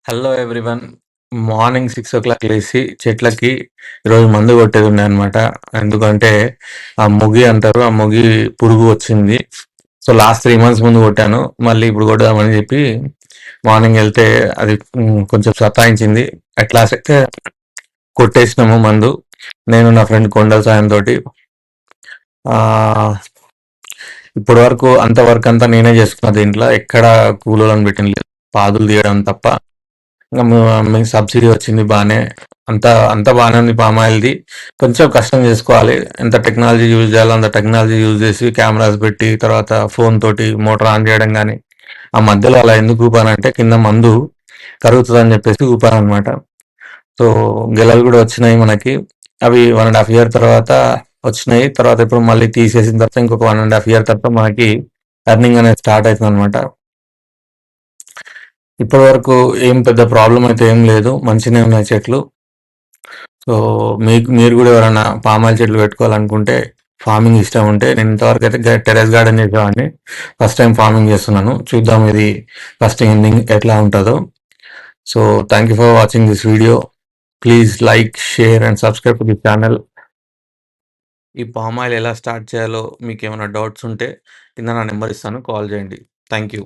Hello everyone. Morning 6:00 లేసి చెట్లకి ఈరోజు మందు కొట్టేదుండే అనమాట. ఎందుకంటే ఆ మొగి అంటారు. ఆ మొగి పురుగు వచ్చింది. సో లాస్ట్ 3 మంత్స్ ముందు కొట్టాను. మళ్ళీ ఇప్పుడు కొడదామని చెప్పి మార్నింగ్ వెళ్తే అది కొంచెం సతాయించింది. అట్ లాస్ట్ అయితే కొట్టేసినాము మందు. నేను నా ఫ్రెండ్ కొండల సాయంతోటి. ఆ ఇప్పటి వరకు అంత వర్క్ అంతా నేనే చేసుకున్నా దీంట్లో. ఎక్కడ కూలోళ్ళని పెట్టిన లేదు. పాదులు తీయడం తప్ప. ఇంక మీకు సబ్సిడీ వచ్చింది బాగానే. అంతా బాగానే ఉంది. పామాయిల్ది కొంచెం కష్టం చేసుకోవాలి. ఎంత టెక్నాలజీ యూజ్ చేయాలో అంత టెక్నాలజీ యూజ్ చేసి కెమెరాస్ పెట్టి తర్వాత ఫోన్ తోటి మోటార్ ఆన్ చేయడం కానీ ఆ మధ్యలో అలా ఎందుకు ఊపానంటే కింద మందు కరుగుతుందని చెప్పేసి ఊపాను అనమాట. సో గెలలు కూడా వచ్చినాయి మనకి. అవి 1.5 ఇయర్ తర్వాత వచ్చినాయి. తర్వాత ఇప్పుడు మళ్ళీ తీసేసిన తర్వాత ఇంకొక 1.5 ఇయర్ తర్వాత మనకి ఎర్నింగ్ అనేది స్టార్ట్ అవుతుంది అనమాట. ఇప్పటి వరకు ఏం పెద్ద ప్రాబ్లం అయితే ఏం లేదు. మంచిగానే ఉన్నాయి చెట్లు. సో మీరు కూడా ఎవరైనా పామాయిల్ చెట్లు పెట్టుకోవాలనుకుంటే, ఫార్మింగ్ ఇష్టం ఉంటే, నేను ఇంతవరకు అయితే టెరెస్ గార్డెన్ చేసేవాడిని. ఫస్ట్ టైం ఫార్మింగ్ చేస్తున్నాను. చూద్దాం ఇది ఫస్ట్ ఎండింగ్ ఎట్లా ఉంటుందో. So thank you for watching this video. Please like, share and subscribe to the channel. ఈ పామాయిల్ ఎలా స్టార్ట్ చేయాలో మీకు ఏమైనా డౌట్స్ ఉంటే కింద నా నెంబర్ ఇస్తాను, కాల్ చేయండి. Thank you.